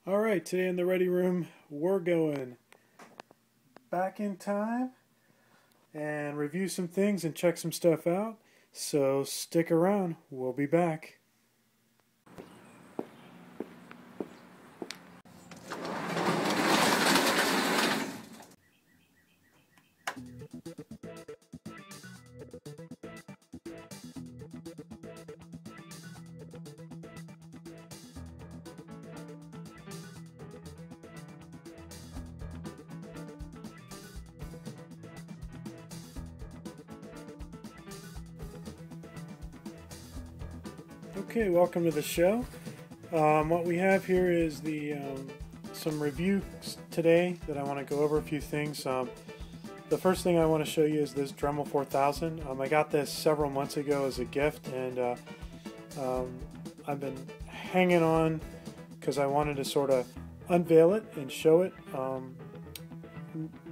Alright, today in the ready room we're going back in time and review some things and check some stuff out. So stick around, we'll be back. Okay, welcome to the show. What we have here is some reviews today that I want to go over a few things. The first thing I want to show you is this Dremel 4000. I got this several months ago as a gift, and I've been hanging on because I wanted to sort of unveil it and show it.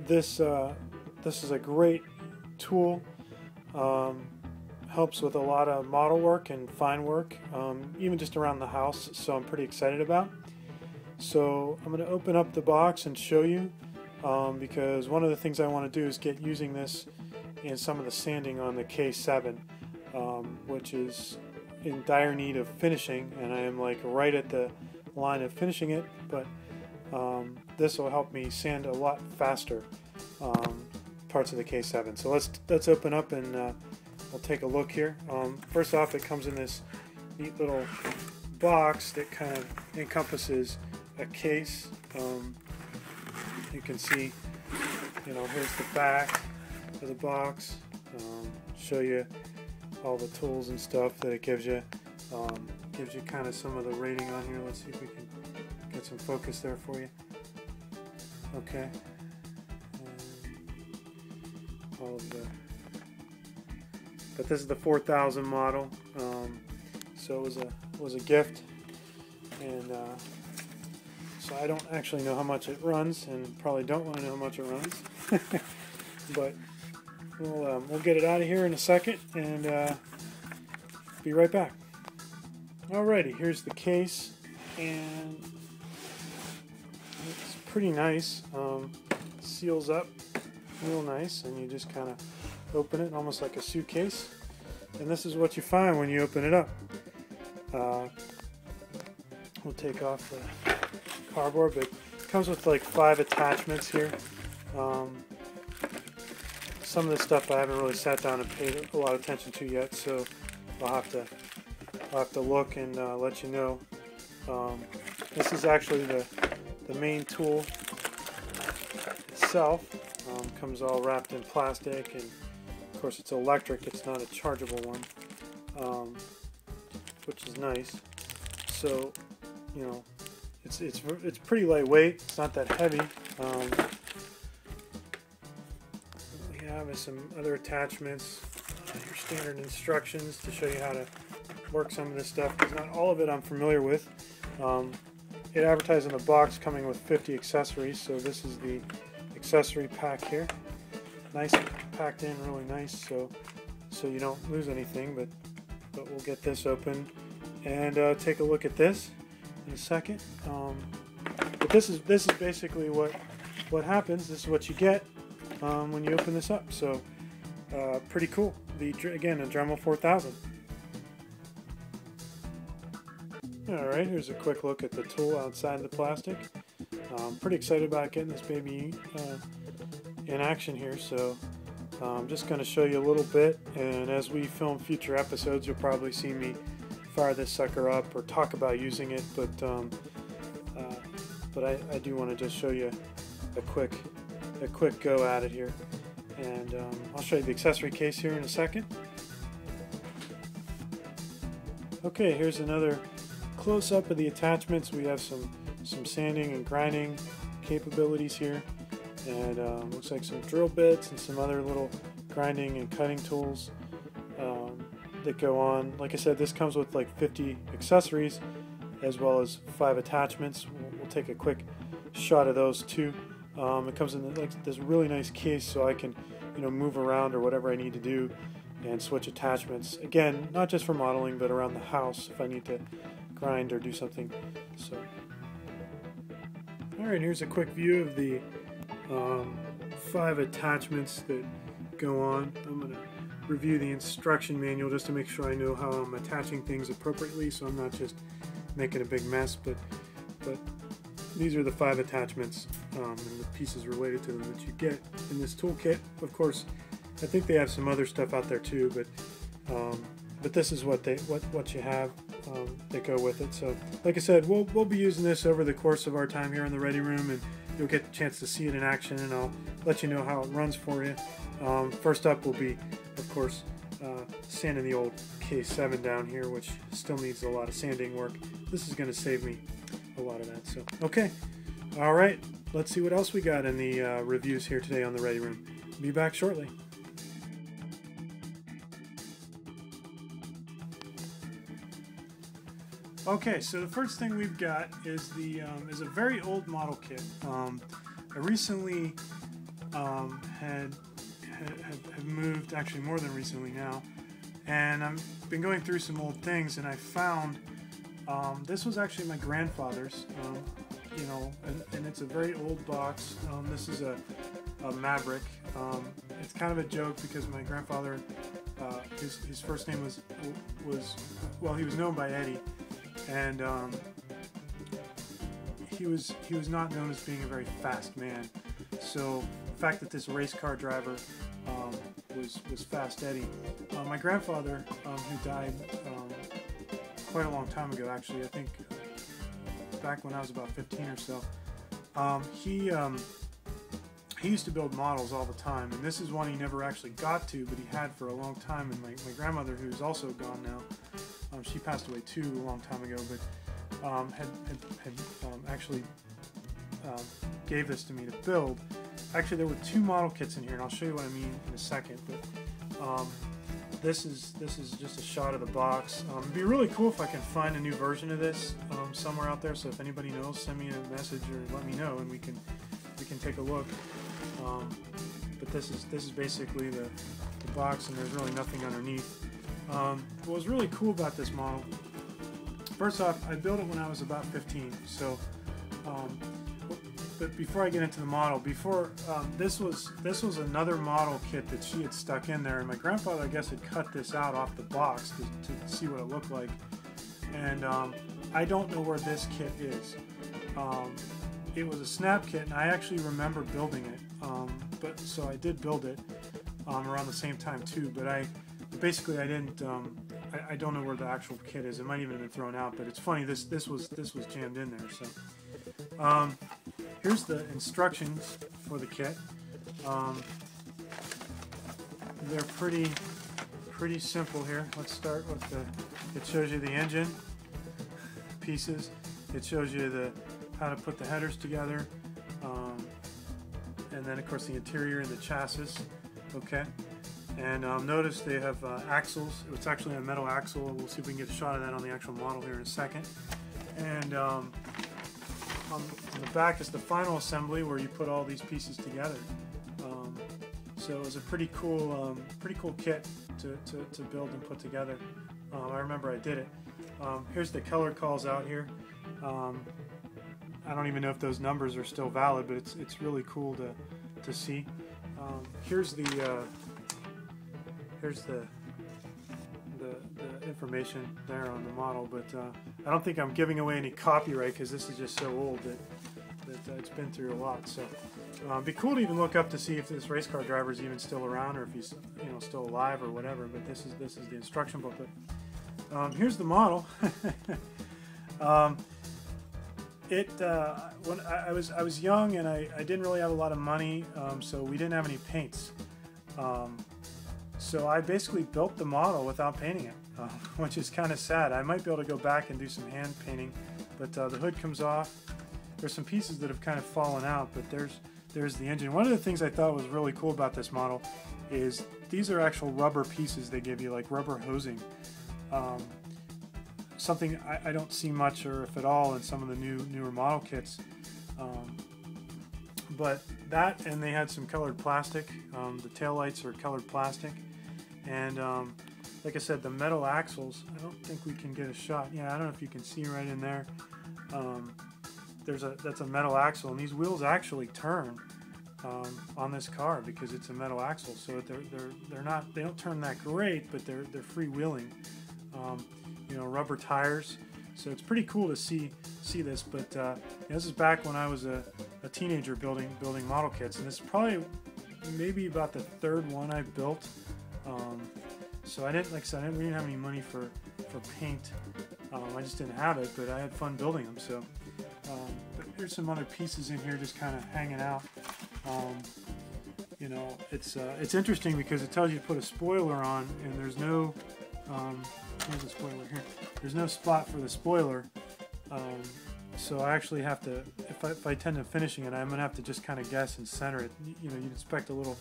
This is a great tool. Helps with a lot of model work and fine work, even just around the house, so I'm pretty excited about. So I'm going to open up the box and show you, because one of the things I want to do is get using this in some of the sanding on the K7, which is in dire need of finishing, and I am like right at the line of finishing it, but this will help me sand a lot faster parts of the K7. So let's open up and we'll take a look here. First off, it comes in this neat little box that kind of encompasses a case. You can see, here's the back of the box. Show you all the tools and stuff that it gives you. Gives you kind of some of the rating on here. Let's see if we can get some focus there for you. Okay. All of the. But this is the 4000 model, so it was a gift, and so I don't actually know how much it runs, and probably don't want to know how much it runs. But we'll get it out of here in a second, and be right back. Alrighty, here's the case, and it's pretty nice. Seals up real nice, and you just kind of open it almost like a suitcase, and this is what you find when you open it up. We'll take off the cardboard, but it comes with like 5 attachments here. Some of this stuff I haven't really sat down and paid a lot of attention to yet, so I'll have to look and let you know. This is actually the main tool itself. Comes all wrapped in plastic, and of course it's electric, it's not a chargeable one, which is nice. So, it's pretty lightweight, it's not that heavy. What we have is some other attachments, your standard instructions to show you how to work some of this stuff, because not all of it I'm familiar with. It advertised in the box coming with 50 accessories, so this is the accessory pack here. Nice, packed in really nice, so you don't lose anything, but we'll get this open and take a look at this in a second. But this is basically what happens. This is what you get when you open this up, so pretty cool. Again, a Dremel 4000. Alright, here's a quick look at the tool outside the plastic. I'm pretty excited about getting this baby in action here, so I'm just going to show you a little bit, and as we film future episodes you'll probably see me fire this sucker up or talk about using it, but I do want to just show you a quick go at it here, and I'll show you the accessory case here in a second. Okay, here's another close-up of the attachments. We have some sanding and grinding capabilities here, and looks like some drill bits and some other little grinding and cutting tools that go on. Like I said, this comes with like 50 accessories as well as 5 attachments. We'll take a quick shot of those too. It comes in like this really nice case, so I can move around or whatever I need to do and switch attachments. Again, not just for modeling, but around the house if I need to grind or do something. So Alright, here's a quick view of the 5 attachments that go on. I'm going to review the instruction manual just to make sure I know how I'm attaching things appropriately, so I'm not just making a big mess, but these are the 5 attachments and the pieces related to them that you get in this toolkit. Of course, I think they have some other stuff out there too, but this is what you have that go with it. So, like I said, we'll be using this over the course of our time here in the Ready Room, and you'll get a chance to see it in action, and I'll let you know how it runs for you. First up will be, of course, sanding the old K7 down here, which still needs a lot of sanding work. This is going to save me a lot of that. So, okay, all right, let's see what else we got in the reviews here today on the Ready Room. Be back shortly. Okay, so the first thing we've got is is a very old model kit. I recently have moved, actually more than recently now, and I've been going through some old things, and I found this was actually my grandfather's, and it's a very old box. This is a Maverick. It's kind of a joke because my grandfather, his first name was he was known by Eddie. And he was not known as being a very fast man. So the fact that this race car driver was Fast Eddie. My grandfather, who died quite a long time ago, actually, I think back when I was about 15 or so, he used to build models all the time, and this is one he never actually got to, but he had for a long time. And my grandmother, who's also gone now, she passed away too a long time ago, but had actually gave this to me to build. Actually, there were 2 model kits in here, and I'll show you what I mean in a second. But this is just a shot of the box. It'd be really cool if I can find a new version of this somewhere out there. So if anybody knows, send me a message or let me know, and we can take a look. But this is basically the box, and there's really nothing underneath. What was really cool about this model, first off, I built it when I was about 15. So, but before I get into the model, this was another model kit that she had stuck in there, and my grandfather, I guess, had cut this out off the box to see what it looked like. And I don't know where this kit is. It was a snap kit, and I actually remember building it. So I did build it around the same time too. But basically I didn't. I don't know where the actual kit is. It might even have been thrown out. But it's funny. This was jammed in there. So here's the instructions for the kit. They're pretty simple here. Let's start with it shows you the engine pieces. It shows you how to put the headers together, and then of course the interior and the chassis. Okay, and notice they have axles. It's actually a metal axle. We'll see if we can get a shot of that on the actual model here in a second. And on the back is the final assembly where you put all these pieces together. So it was a pretty cool kit to build and put together. I remember I did it. Here's the color calls out here. I don't even know if those numbers are still valid, but it's really cool to see. Here's the information there on the model, but I don't think I'm giving away any copyright because this is just so old that it's been through a lot. So it'd be cool to even look up to see if this race car driver is even still around or if he's still alive or whatever. But this is the instruction booklet. Here's the model. When I was young and I didn't really have a lot of money, so we didn't have any paints. So I basically built the model without painting it, which is kind of sad. I might be able to go back and do some hand painting, but the hood comes off. There's some pieces that have kind of fallen out, but there's the engine. One of the things I thought was really cool about this model is these are actual rubber pieces they give you, like rubber hosing. Something I don't see much or if at all in some of the newer model kits. But that, and they had some colored plastic. The taillights are colored plastic. And like I said, the metal axles, I don't think we can get a shot. Yeah, I don't know if you can see right in there. that's a metal axle, and these wheels actually turn on this car because it's a metal axle. So they don't turn that great, but they're freewheeling. You know, rubber tires. So it's pretty cool to see this. But this is back when I was a teenager building model kits, and this is probably maybe about the third one I built. So I didn't, like I said, we didn't have any money for paint. I just didn't have it, but I had fun building them. So but here's some other pieces in here just kind of hanging out. You know, it's interesting because it tells you to put a spoiler on, and there's no here's a spoiler here. There's no spot for the spoiler. So I actually have to, if I tend to finishing it, I'm gonna have to just kind of guess and center it. You know, you'd expect a little,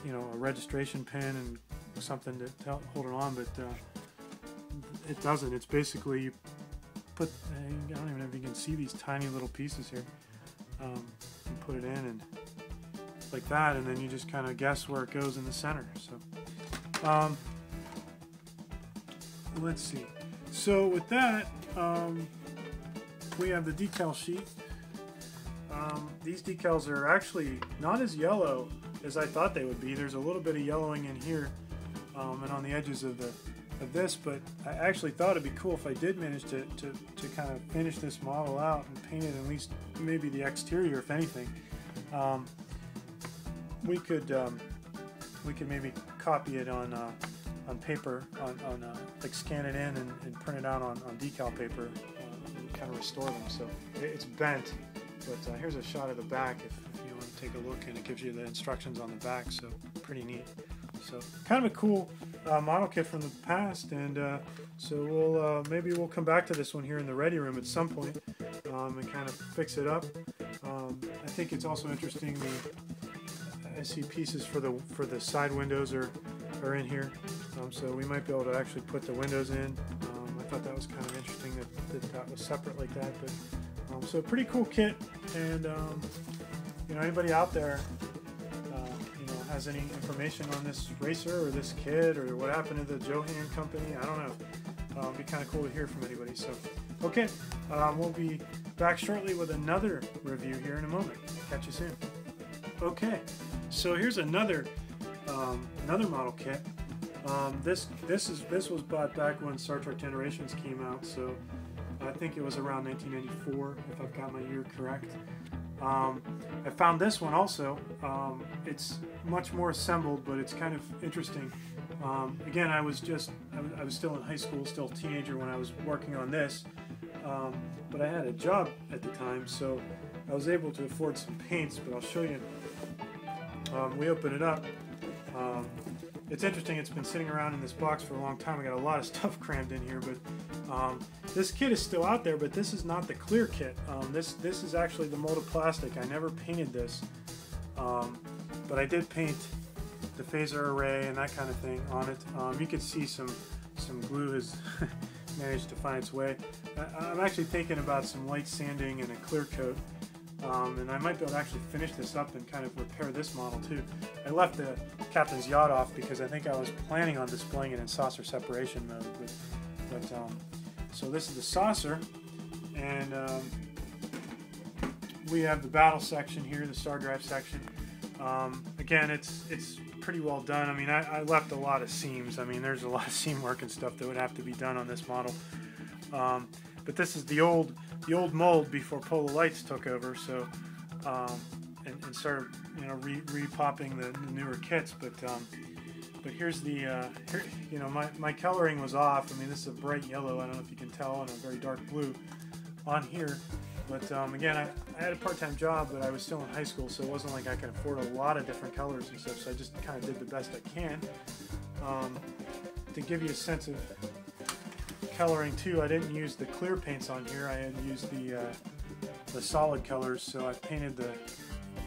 you know, a registration pin and something to hold it on, but it doesn't. It's basically you put, I don't even know if you can see these tiny little pieces here. You put it in and like that, and then you just kind of guess where it goes in the center. So let's see. So with that, we have the decal sheet. These decals are actually not as yellow as I thought they would be. There's a little bit of yellowing in here and on the edges of this, but I actually thought it'd be cool if I did manage to kind of finish this model out and paint it, at least maybe the exterior, if anything. We could maybe copy it on paper, like scan it in and print it out on decal paper and kind of restore them. So it's bent, but here's a shot of the back if you want to take a look, and it gives you the instructions on the back, so pretty neat. So kind of a cool model kit from the past, and so maybe we'll come back to this one here in the ready room at some point and kind of fix it up. I think it's also interesting, I see pieces for the side windows are in here, so we might be able to actually put the windows in. I thought that was kind of interesting that was separate like that, but so pretty cool kit. And you know, anybody out there you know, has any information on this racer or this kit or what happened to the Johan company, I don't know. It'd be kind of cool to hear from anybody. So okay, we'll be back shortly with another review here in a moment. Catch you soon. Okay, so here's another model kit. This was bought back when Star Trek Generations came out, so I think it was around 1994, if I've got my year correct. I found this one also. It's much more assembled, but it's kind of interesting. Again, I was still in high school, still a teenager when I was working on this, but I had a job at the time, so I was able to afford some paints. But I'll show you. We open it up. It's interesting, it's been sitting around in this box for a long time. I got a lot of stuff crammed in here, but this kit is still out there, but this is not the clear kit. This is actually the molded plastic. I never painted this, but I did paint the phaser array and that kind of thing on it. You can see some glue has managed to find its way. I'm actually thinking about some light sanding and a clear coat. And I might be able to actually finish this up and kind of repair this model too. I left the captain's yacht off because I think I was planning on displaying it in saucer separation mode. But so this is the saucer, and we have the battle section here, the star drive section. Again, it's pretty well done. I mean, I left a lot of seams. I mean, there's a lot of seam work and stuff that would have to be done on this model. But this is the old mold before Polar Lights took over, so and started, you know, re-popping the newer kits. But here's the here, you know, my coloring was off. I mean, this is a bright yellow. I don't know if you can tell, and a very dark blue on here. But again, I had a part-time job, but I was still in high school, so it wasn't like I could afford a lot of different colors and stuff. So I just kind of did the best I can. To give you a sense of coloring too, I didn't use the clear paints on here. I had used the solid colors, so I painted the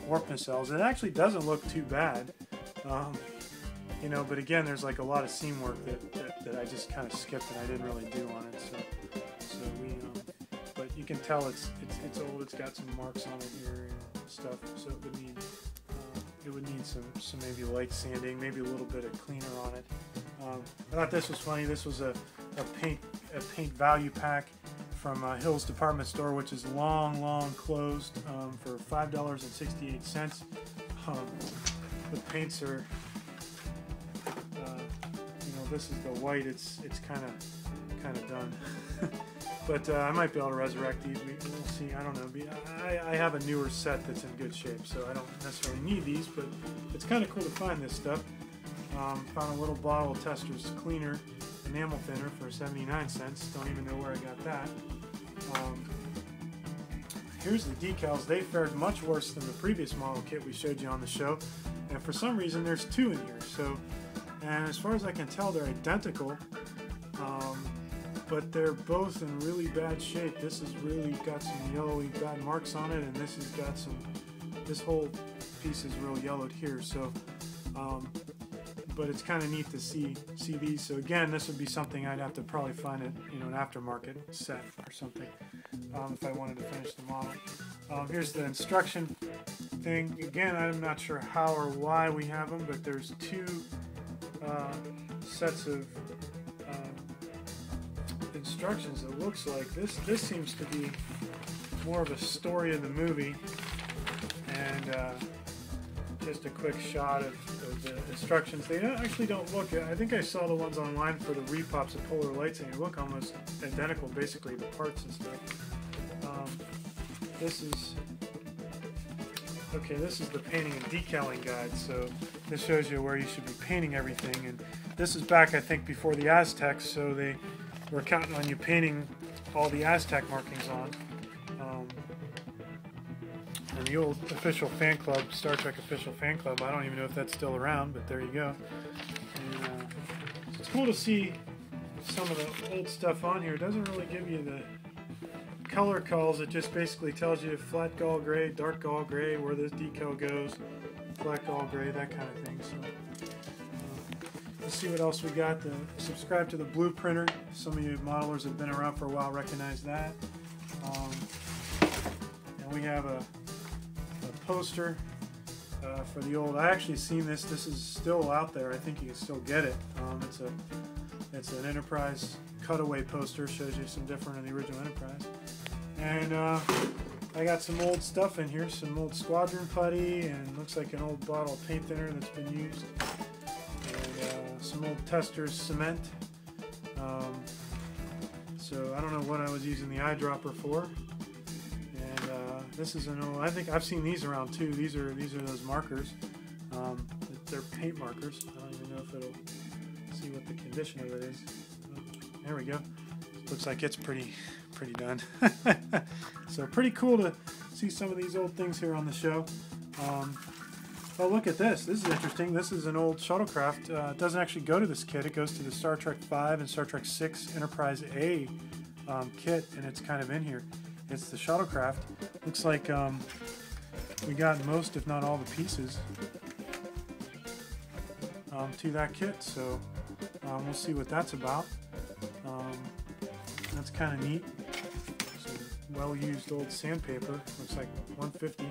warp nacelles. It actually doesn't look too bad, you know. But again, there's like a lot of seam work that I just kind of skipped and I didn't really do on it. So we, but you can tell it's old. It's got some marks on it here and stuff. So it would need some maybe light sanding, maybe a little bit of cleaner on it. I thought this was funny. This was a paint value pack. from Hill's Department Store, which is long closed, for $5.68. The paints are, this is the white. It's kind of done. But I might be able to resurrect these. We'll see. I don't know. I have a newer set that's in good shape, so I don't necessarily need these. But it's kind of cool to find this stuff. Found a little bottle of Tester's cleaner, enamel thinner, for 79 cents. Don't even know where I got that. Here's the decals. They fared much worse than the previous model kit we showed you on the show. And for some reason, there's two in here. So, and as far as I can tell, they're identical. But they're both in really bad shape. This has really got some yellowy bad marks on it, and this has got some, this whole piece is real yellowed here. So, but it's kind of neat to see these. So again, this would be something I'd have to probably find it, an aftermarket set or something, if I wanted to finish the model. Here's the instruction thing. Again, I'm not sure how or why we have them, but there's two sets of instructions. It looks like this seems to be more of a story of the movie, and just a quick shot of the instructions. They actually don't look, I think I saw the ones online for the repops of Polar Lights, and they look almost identical, basically, the parts and stuff. This is the painting and decaling guide. So this shows you where you should be painting everything, and this is back, I think, before the Aztecs, so they were counting on you painting all the Aztec markings on. And the old official fan club, Star Trek official fan club, I don't even know if that's still around, but there you go. And, so it's cool to see some of the old stuff on here. It doesn't really give you the color calls. It just basically tells you flat gall gray, dark gall gray, where this decal goes, flat gall gray, that kind of thing. So let's see what else we got. Subscribe to the Blue Printer. Some of you modelers have been around for a while recognize that. And we have a poster for the old. I actually seen this. This is still out there. I think you can still get it. It's an Enterprise cutaway poster. Shows you some different in the original Enterprise. And I got some old stuff in here. Some old Squadron putty, and looks like an old bottle of paint thinner that's been used. And some old Tester's cement. So I don't know what I was using the eyedropper for. This is an old, I think I've seen these around too. These are those markers. They're paint markers. I don't even know if it'll see what the condition of it is. There we go. Looks like it's pretty done. So pretty cool to see some of these old things here on the show. Oh, look at this. This is interesting. This is an old shuttlecraft. It doesn't actually go to this kit. It goes to the Star Trek V and Star Trek VI Enterprise A kit, and it's kind of in here. It's the shuttlecraft. Looks like we got most, if not all, the pieces to that kit. So we'll see what that's about. That's kind of neat. Some well-used old sandpaper. Looks like 150.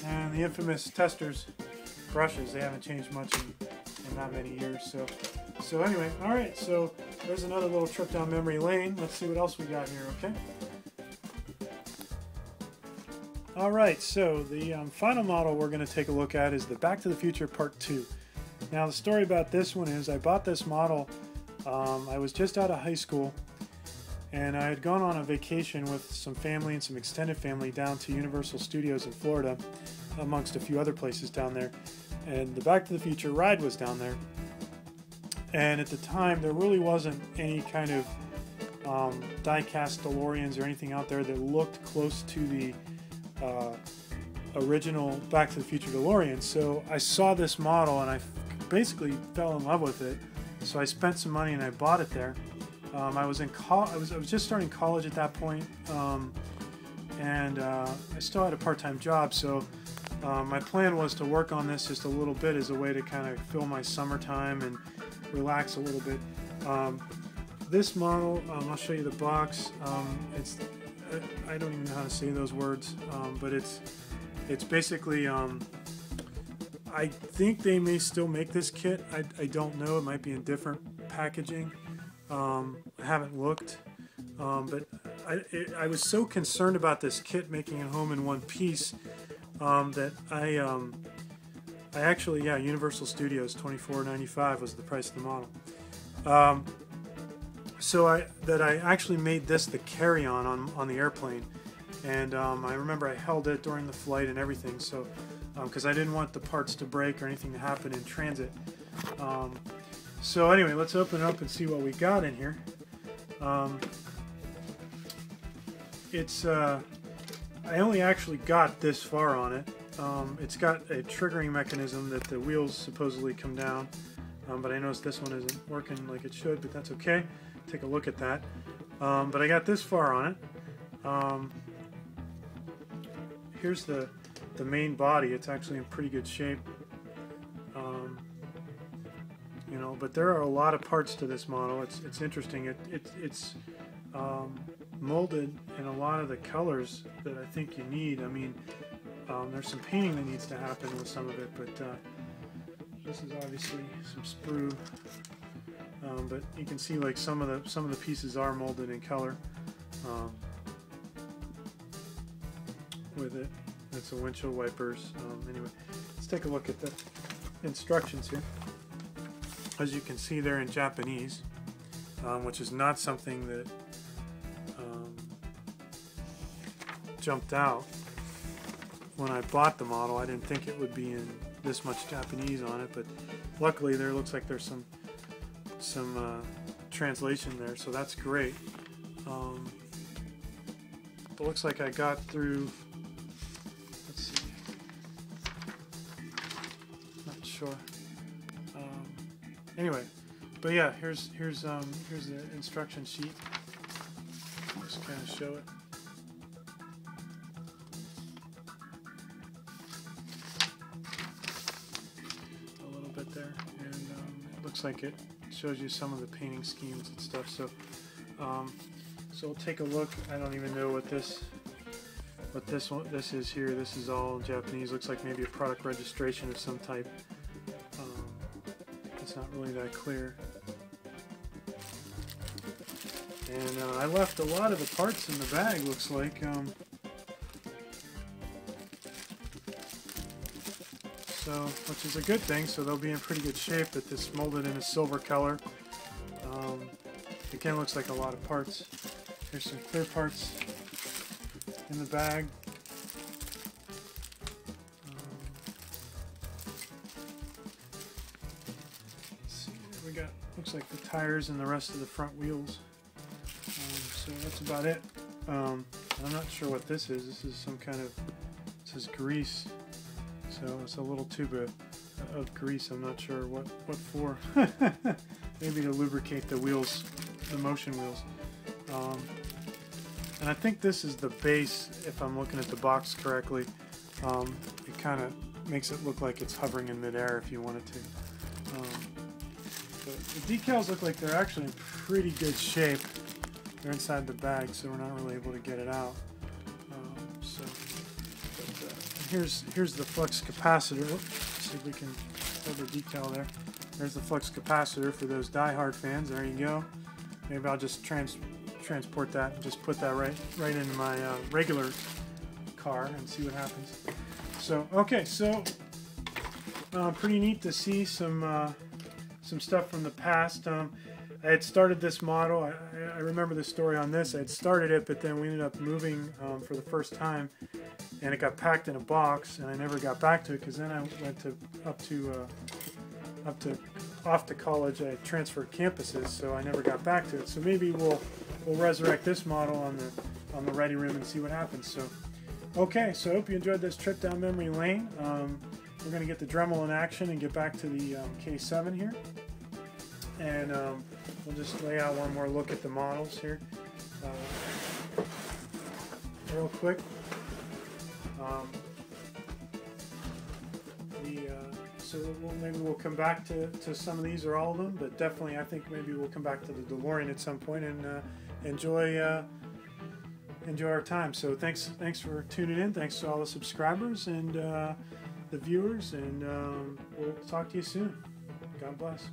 And the infamous Tester's brushes. They haven't changed much in that many years. So anyway, all right. So there's another little trip down memory lane. Let's see what else we got here. Okay. All right. So the final model we're going to take a look at is the Back to the Future Part 2. Now the story about this one is I bought this model. I was just out of high school, and I had gone on a vacation with some family and some extended family down to Universal Studios in Florida, amongst a few other places down there. And the Back to the Future ride was down there. And at the time, there really wasn't any kind of die-cast DeLoreans or anything out there that looked close to the original Back to the Future DeLorean. So I saw this model and I basically fell in love with it. So I spent some money and I bought it there. I was just starting college at that point, and I still had a part-time job. So my plan was to work on this just a little bit as a way to kind of fill my summertime and relax a little bit. This model, I'll show you the box. I don't even know how to say those words, but it's basically, I think they may still make this kit. I don't know. It might be in different packaging. I haven't looked, but I was so concerned about this kit making it home in one piece that I actually, yeah, Universal Studios, $24.95 was the price of the model. So I actually made this the carry-on on the airplane, and I remember I held it during the flight and everything, so because I didn't want the parts to break or anything to happen in transit. So anyway, let's open it up and see what we got in here. I only actually got this far on it. It's got a triggering mechanism that the wheels supposedly come down, but I noticed this one isn't working like it should, but that's okay. Take a look at that. But I got this far on it. Here's the main body. It's actually in pretty good shape. You know, but there are a lot of parts to this model. It's interesting. It's molded in a lot of the colors that I think you need. I mean, there's some painting that needs to happen with some of it, but this is obviously some sprue. But you can see like some of the pieces are molded in color with it. That's the windshield wipers. Anyway, let's take a look at the instructions here. As you can see, they're in Japanese, which is not something that jumped out when I bought the model. I didn't think it would be in this much Japanese on it, but luckily there looks like there's some translation there, so that's great. It looks like I got through. Let's see. Not sure. Anyway, but yeah, here's the instruction sheet. Just kind of show it. A little bit there, and it looks like it shows you some of the painting schemes and stuff. So, so we'll take a look. I don't even know what this is here. This is all Japanese. Looks like maybe a product registration of some type. It's not really that clear. And I left a lot of the parts in the bag, looks like. So, which is a good thing, so they'll be in pretty good shape. That this molded in a silver color. Again, looks like a lot of parts. Here's some clear parts in the bag. Looks like the tires and the rest of the front wheels. So that's about it. I'm not sure what this is. This is some kind of, it says grease. So it's a little tube of grease. I'm not sure what for. Maybe to lubricate the wheels, the motion wheels. And I think this is the base, if I'm looking at the box correctly. It kind of makes it look like it's hovering in midair if you wanted to. The decals look like they're actually in pretty good shape. They're inside the bag, so we're not really able to get it out. Here's the flux capacitor. Let's see if we can hold the decal there. There's the flux capacitor for those die-hard fans. There you go. Maybe I'll just transport that and just put that right into my regular car and see what happens. So okay, so pretty neat to see some stuff from the past. I had started this model. I remember the story on this. I had started it, but then we ended up moving for the first time, and it got packed in a box, and I never got back to it because then I went off to college. I transferred campuses, so I never got back to it. So maybe we'll resurrect this model on the ready room and see what happens. So okay, so I hope you enjoyed this trip down memory lane. We're going to get the Dremel in action and get back to the K7 here. And we'll just lay out one more look at the models here real quick. So maybe we'll come back to some of these or all of them, but definitely I think maybe we'll come back to the DeLorean at some point and enjoy our time. So thanks for tuning in. Thanks to all the subscribers and the viewers, and we'll talk to you soon. God bless.